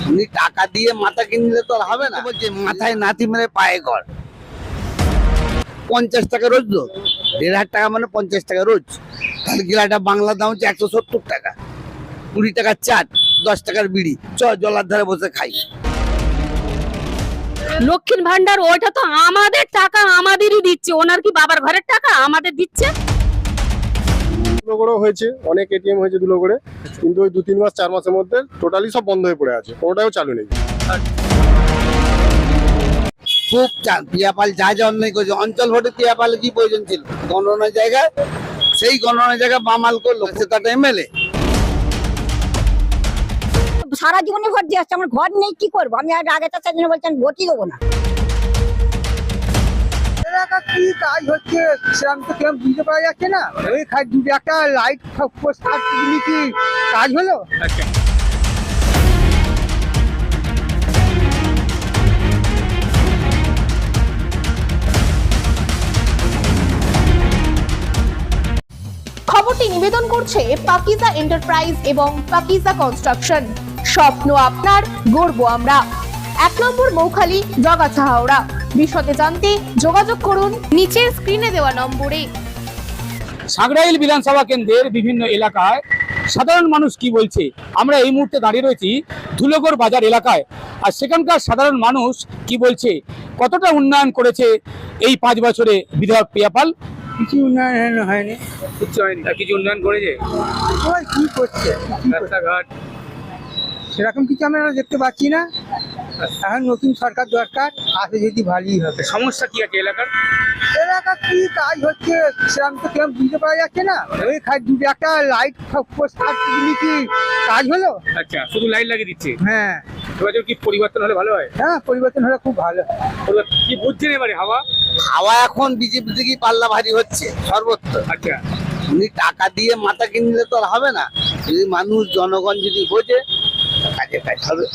উনি টাকা দিয়ে মাথা কিনলে তো আর হবে না। বলছে মাথায় নাতি মেরে পায়ে ঘর। 50 টাকা রোজ তো, 1,500 টাকা মানে 50 টাকা রোজ। তাহলে গিলাটা বাংলা দাম হচ্ছে 170 টাকা। 20 টাকার চাট, 10 টাকার বিড়ি, জলার ধারে বসে খাই। লক্ষ্মীর ভান্ডার ওইটা তো আমাদের টাকা আমাদেরই দিচ্ছে, ওনার কি বাবার ঘরের টাকা আমাদের দিচ্ছে? দুলোগড়ে হয়েছে, অনেক এটিএম হয়েছে দুলোগড়ে, কিন্তু ওই 2-3 মাস 4 মাসের মধ্যে টোটালি সব বন্ধ হয়ে পড়ে আছে, কোনোটাও চালু নেই। খুব পিয়াপাল যা যা অন্যায় করেছে, অঞ্চল ভোটে পিয়াপালে কি প্রয়োজন ছিল? গণনার জায়গায়, সেই গণনার জায়গায় বামাল করলো সেটা এমএলএ। সারা জীবনে ভোট দিয়ে আসছে, আমার ঘর নেই, কি করবো? আমি আর আগে চার জন্য বলছেন ভোটই দেবো না। এলাকা কি কাজ হচ্ছে সেরকম তো কেউ বুঝতে পারা যাচ্ছে না। ওই খাই দুটো একটা লাইট পোস্টার দিলি কি কাজ হলো? খবরটি নিবেদন করছে পাকিজা এন্টারপ্রাইজ এবং পাকিজা কনস্ট্রাকশন। স্বপ্ন আপনার, গর্ব আমরা। 1 নম্বর মৌখালি, জগাছা, হাওড়া। বিশদে জানতে যোগাযোগ করুন নিচের স্ক্রিনে দেওয়া নম্বরে। সাঁকরাইল বিধানসভা কেন্দ্রের বিভিন্ন এলাকায় সাধারণ মানুষ কি বলছে, আমরা এই মুহূর্তে দাঁড়িয়ে রয়েছি ধুলোগড় বাজার এলাকায়। আর সেখানকার সাধারণ মানুষ কি বলছে, কতটা উন্নয়ন করেছে এই 5 বছরে বিধায়ক পিয়াপাল? কিছু উন্নয়ন হয়নি। কিছু হয়নি। কিছু উন্নয়ন করেছে? ওই কি করছে, রাস্তাঘাট সেরকম কিছু আমরা দেখতে পাচ্ছি না। এখন নতুন সরকার দরকার, আসে যদি ভালোই হবে। সমস্যা কি আছে এলাকার? এলাকা কি কাজ হচ্ছে সেরকম তো কেউ বুঝতে পারা যাচ্ছে না। ওই খাই দুটো একটা লাইট পোস্টার দিলি কি কাজ হলো? আচ্ছা, শুধু লাইট লাগিয়ে দিচ্ছে। হ্যাঁ এবার কি পরিবর্তন হলে ভালো হয়? হ্যাঁ, পরিবর্তন হলে খুব ভালো। কি বুঝছেন এবারে হাওয়া? হাওয়া এখন বিজেপি থেকে পাল্লা ভারী হচ্ছে সর্বত্র। আচ্ছা, উনি টাকা দিয়ে মাথা কিনলে তো আর হবে না। যদি মানুষ জনগণ যদি বোঝে কাজে কাজ হবে।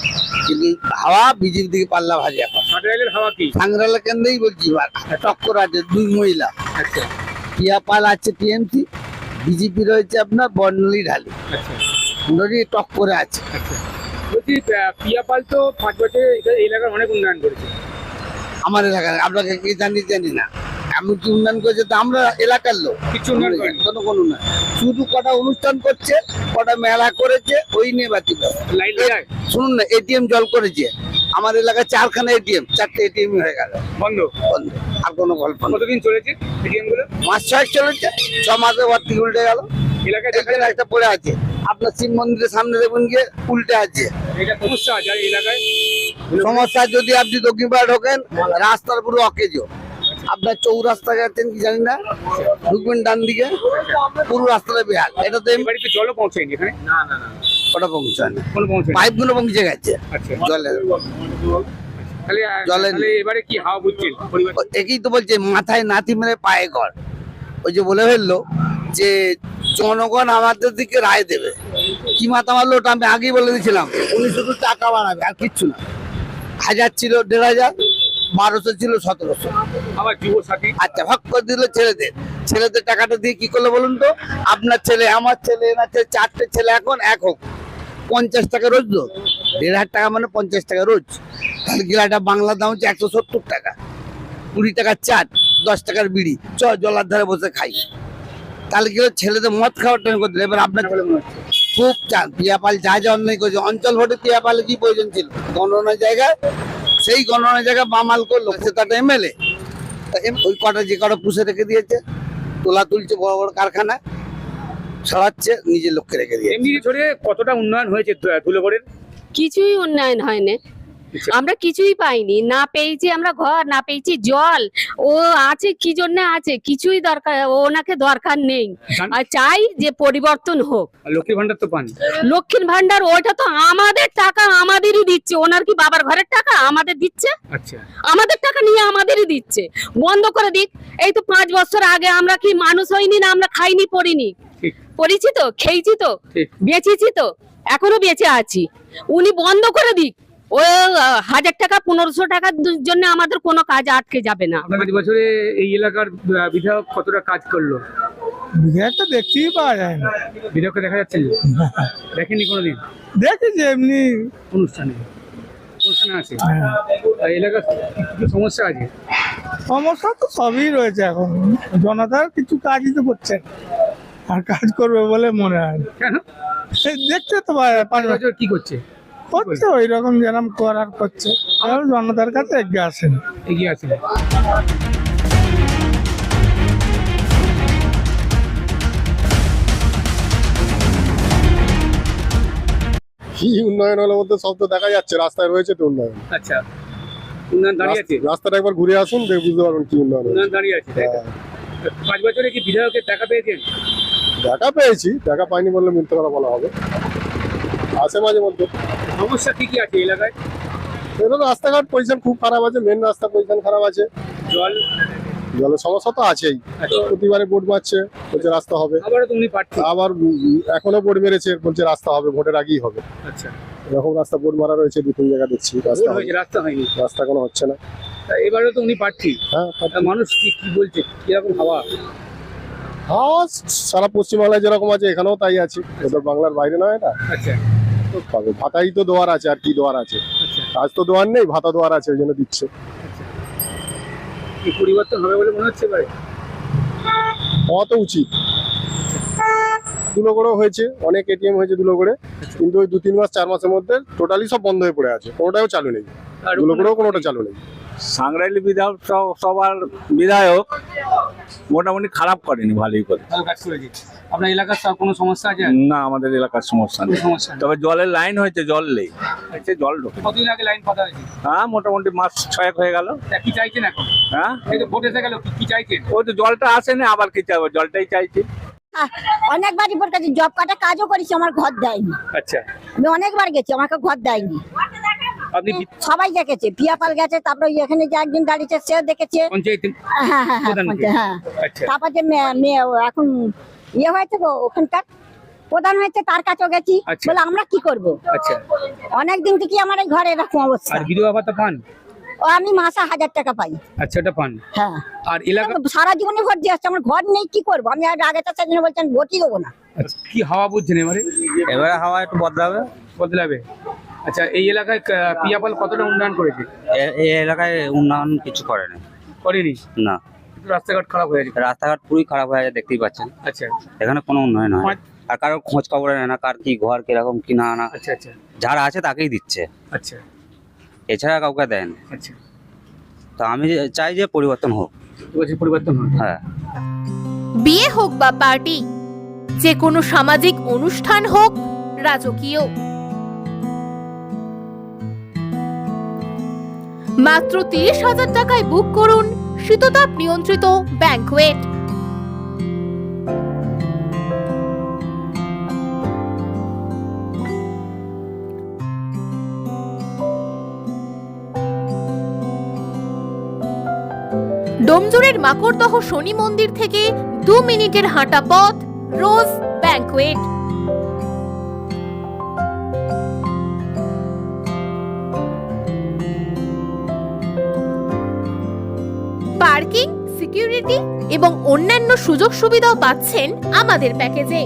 কিন্তু হাওয়া বিজেপি থেকে পাল্লা ভারী এখন। সাঁকরাইলের হাওয়া কি? সাংগ্রালা কেন্দ্রেই বলছি, টক্কর আছে 2 মহিলা। আচ্ছা পিয়াপাল আছে টিএমসি, বিজেপি রয়েছে আপনার বর্ণালী ঢালি, আচ্ছা নদী টক্করে আছে। আচ্ছা, বলছি পিয়াপাল তো 5 বছরে এই এলাকার অনেক উন্নয়ন করেছে। আমার এলাকার আপনাকে কি জানি না, আমি কি উন্নয়ন করেছে তো আমরা এলাকার লোক কিছু উন্নয়ন করেনি। কোনো না, শুধু কটা অনুষ্ঠান করছে, কটা মেলা করেছে, ওই নিয়ে বাতিল। লাইট যায় শুনুন না, এটিএম জল করেছে আমার এলাকায় 4খানা এটিএম, 4টে এটিএম হয়ে গেল বন্ধ। বন্ধ। আর কোনো গল্প না। কতদিন চলেছে এটিএম গুলো? মাস 6 চলেছে, 6 মাসে ভর থেকে উল্টে গেল। এলাকায় এখানে একটা পড়ে আছে, আপনার শিব মন্দিরের সামনে দেখুন গিয়ে উল্টে আছে। এটা সমস্যা আছে এই এলাকায়। সমস্যা যদি আপনি দক্ষিণ পাড়া ঢোকেন, রাস্তার পুরো অকেজো। আপনার চৌরাস্তা যাচ্ছেন কি জানি না, ঢুকবেন ডান দিকে, পুরো রাস্তাটা বেহাল। এটা তো বাড়িতে জলও পৌঁছায়নি এখানে? না না না, ওটা পৌঁছায় না, কোনো পৌঁছায়নি। পাইপগুলো পৌঁছে গেছে আচ্ছা, জলের। তাহলে জলের তাহলে এবারে কি হাওয়া বুঝছেন পরিবর্তন? একই তো বলছে মাথায় নাতি মেরে পায়ে ঘর। ওই যে বলে ফেললো যে জনগণ আমাদের দিকে রায় দেবে। কি মাথা মারলো ওটা আমি আগেই বলে দিয়েছিলাম। উনি শুধু টাকা বাড়াবে আর কিচ্ছু না। 1000 ছিল 1500, 1200 ছিল 1700। আবার যুব সাথী। আচ্ছা, ভাগ করে দিল ছেলেদের টাকাটা দিয়ে কি করলো বলুন তো? আপনার ছেলে, আমার ছেলে, এনার ছেলে, 4টে ছেলে এখন এক হোক। 50 টাকা রোজ তো, 1,500 টাকা মানে 50 টাকা রোজ। তাহলে গিলাটা বাংলা দাম হচ্ছে 170 টাকা। 20 টাকার চাট, 10 টাকার বিড়ি, জলার ধারে বসে খাই। তাহলে কি ছেলেদের মদ খাওয়ার টাইম করে দিল। এবার আপনার ছেলে মনে হচ্ছে খুব পিয়াপাল যা যা অন্যায় করেছে, অঞ্চল ভোটে পিয়াপালে কি প্রয়োজন ছিল? গণনার জায়গায়, সেই গণনার জায়গায় বামাল করলো সেটা এমএলএ। ওই কটা যে কটা পুষে রেখে দিয়েছে, তোলা তুলছে বড় বড় কারখানা, সরাচ্ছে, নিজের লোককে রেখে দিয়েছে। এমনি ধরে কতটা উন্নয়ন হয়েছে ধুলোগড়ের? কিছুই উন্নয়ন হয়নি, আমরা কিছুই পাইনি। না পেয়েছি আমরা ঘর, না পেয়েছি জল। ও আছে কি জন্য আছে, কিছুই দরকার, ওনাকে দরকার নেই। আর চাই যে পরিবর্তন হোক। লক্ষ্মীর ভান্ডার তো পান? লক্ষ্মীর ভান্ডার ওইটা তো আমাদের টাকা আমাদেরই দিচ্ছে, ওনার কি বাবার ঘরের টাকা আমাদের দিচ্ছে? আচ্ছা, আমাদের টাকা নিয়ে আমাদেরই দিচ্ছে। বন্ধ করে দিক। এই তো 5 বছর আগে আমরা কি মানুষ হইনি না? আমরা খাইনি পড়িনি? ঠিক। পড়েছি তো, খেয়েছি তো, ঠিক। বেঁচেছি তো, এখনো বেঁচে আছি। উনি বন্ধ করে দিক। ও 1000 টাকা 1500 টাকার জন্য আমাদের কোনো কাজ আটকে যাবে না। আপনার 5 বছরে এই এলাকার বিধায়ক কতটা কাজ করলো? বিধায়কটা দেখতেই পাওয়া যায় না। বিধায়ককে দেখা যাচ্ছে না? দেখেননি কোনোদিন দেখেছি এমনি অনুষ্ঠানে আছে? আর এলাকার কি সমস্যা আছে? সমস্যা তো সবই রয়েছে এখন, জনতার কিছু কাজই তো করছে না। আর কাজ করবে বলে মনে হয় না। কেন? সেই দেখতে তো 5 বছর কি করছে? করছে ওই রকম যেরকম করার করছে, আর জনতার কাছে এগিয়ে আসে না। এগিয়ে আছে। কি উন্নয়ন হলো বলতে সব তো দেখা যাচ্ছে, রাস্তায় রয়েছে তো উন্নয়ন। আচ্ছা, উন্নয়ন দাঁড়িয়ে আছে? রাস্তাটা একবার ঘুরে আসুন, দেখে বুঝতে পারবেন কি উন্নয়ন হয়েছে। উন্নয়ন দাঁড়িয়ে আছে, তাই তো? 5 বছরে কি বিধায়কের টাকা পেয়েছেন? দেখা পেয়েছি, দেখা পাইনি বললে মিথ্যে কথা বলা হবে। আসে মাঝে মধ্যে। সমস্যা কি কি আছে এলাকায়? এটা রাস্তাঘাট পজিশন খুব খারাপ আছে, মেন রাস্তা পজিশন খারাপ আছে। জলের সমস্যা তো আছেই। প্রতিবারে বোর্ড মারছে, বলছে রাস্তা হবে। আবারও তুমি প্রার্থী? আবার এখনো বোর্ড মেরেছে, বলছে রাস্তা হবে, ভোটের আগেই হবে। আচ্ছা, এরকম রাস্তা বোর্ড মারা রয়েছে 2-3 জায়গা দেখছি, রাস্তা হবে। রাস্তা হয়নি, রাস্তা কোনো হচ্ছে না। এবারে তো উনি প্রার্থী। হ্যাঁ, মানুষ কি বলছে, কিরকম হাওয়া? হ্যাঁ, সারা পশ্চিমবাংলায় যেরকম আছে এখানেও তাই আছে, ওদের বাংলার বাইরে নয় এটা। আচ্ছা, তবে ভাতাই তো দেওয়ার আছে, আর কি দেওয়ার আছে? আচ্ছা, কাজ তো দেওয়ার নেই, ভাতা দেওয়ার আছে, ওই জন্য দিচ্ছে। কি পরিবর্তন হবে বলে মনে হচ্ছে এবারে? হওয়া তো উচিত। দুলোগড়েও হয়েছে, অনেক এটিএম হয়েছে দুলোগড়ে, কিন্তু ওই 2-3 মাস 4 মাসের মধ্যে টোটালি সব বন্ধ হয়ে পড়ে আছে, কোনোটাও চালু নেই। আর দুলোগড়েও কোনোটা চালু নেই। সাংরাইলি বিধানসভার বিধায়ক মোটামুটি খারাপ করেনি, ভালোই করে। ভালো কাজ করেছে। আপনার এলাকার কোনো সমস্যা আছে? না, আমাদের এলাকার সমস্যা নেই। সমস্যা নেই। তবে জলের লাইন হয়েছে, জল নেই, জল ঢোকে। কতদিন আগে লাইন পাতা হয়েছে? হ্যাঁ, মোটামুটি মাস 6 হয়ে গেল। কি চাইছেন এখন? হ্যাঁ, এই তো ভোট এসে গেল, কি চাইছেন? ওই তো জলটা আসেনি, আবার কি চাইবো, জলটাই চাইছি। অনেকবার রিপোর্ট করেছি, জব কার্ডে কাজও করেছি, আমার ঘর দেয়নি। আচ্ছা, আমি অনেকবার গেছি, আমাকে ঘর দেয়নি। আপনি সবাই দেখেছে, পিয়াপাল গেছে, তারপরে এখানে যে একজন দাঁড়িয়েছে সেও দেখেছে। পঞ্চায়েত? হ্যাঁ হ্যাঁ হ্যাঁ, হ্যাঁ। আচ্ছা, তারপর যে মেয়ে এখন হয়েছে গো, ওখানকার প্রধান হয়েছে, তার কাছেও গেছি। আচ্ছা। বলে আমরা কি করব? আচ্ছা। অনেকদিন থেকে আমার এই ঘরে এরকম অবস্থা। আর বিধবা ভাতা পান? ও আমি মাসে 1000 টাকা পাই। আচ্ছা, এটা পান? হ্যাঁ। আর এলাকা সারা জীবনে ভোট দিয়ে আসছে, আমার ঘর নেই, কি করবো? আমি আর আগে তো সেদিন বলছেন ভোটই দেবো না। আচ্ছা, কি হাওয়া বুঝছেন এবারে? এবারে হাওয়া একটু বদলাবে। আচ্ছা, এই এলাকায় পিয়াপাল কতটা উন্নয়ন করেছে? এই এলাকায় উন্নয়ন কিছু করেনি। করেনি? না, রাস্তাঘাট খারাপ হয়ে গেছে। রাস্তাঘাট পুরোই খারাপ হয়ে গেছে, দেখতেই পাচ্ছেন। আচ্ছা, এখানে কোনো উন্নয়ন হয় না। আর কারোর খোঁজ খবর নেয় না, কার কি ঘর কিরকম কি না না। আচ্ছা, আচ্ছা, যারা আছে তাকেই দিচ্ছে, আচ্ছা, এছাড়া কাউকে দেয় না। আচ্ছা। তো আমি চাই যে পরিবর্তন হোক। বলছি পরিবর্তন হয়। হ্যাঁ, বিয়ে হোক বা পার্টি, যে কোনো সামাজিক অনুষ্ঠান হোক, রাজকীয়, মাত্র 30,000 টাকায় বুক করুন শীততাপ নিয়ন্ত্রিত ব্যাংকোয়েট। ডোমজুড়ের মাকড়দহ শনি মন্দির থেকে 2 মিনিটের হাঁটা পথ রোজ ব্যাংকোয়েট। পার্কিং, সিকিউরিটি এবং অন্যান্য সুযোগ সুবিধাও পাচ্ছেন আমাদের প্যাকেজে।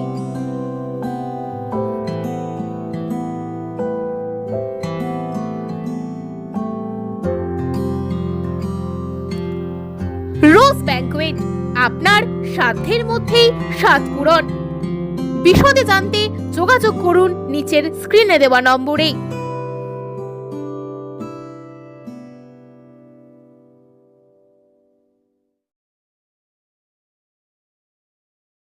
রোজ ব্যাংকোয়েট, আপনার সাধ্যের মধ্যেই স্বাদ পূরণ। বিশদে জানতে যোগাযোগ করুন নিচের স্ক্রিনে দেওয়া নম্বরে।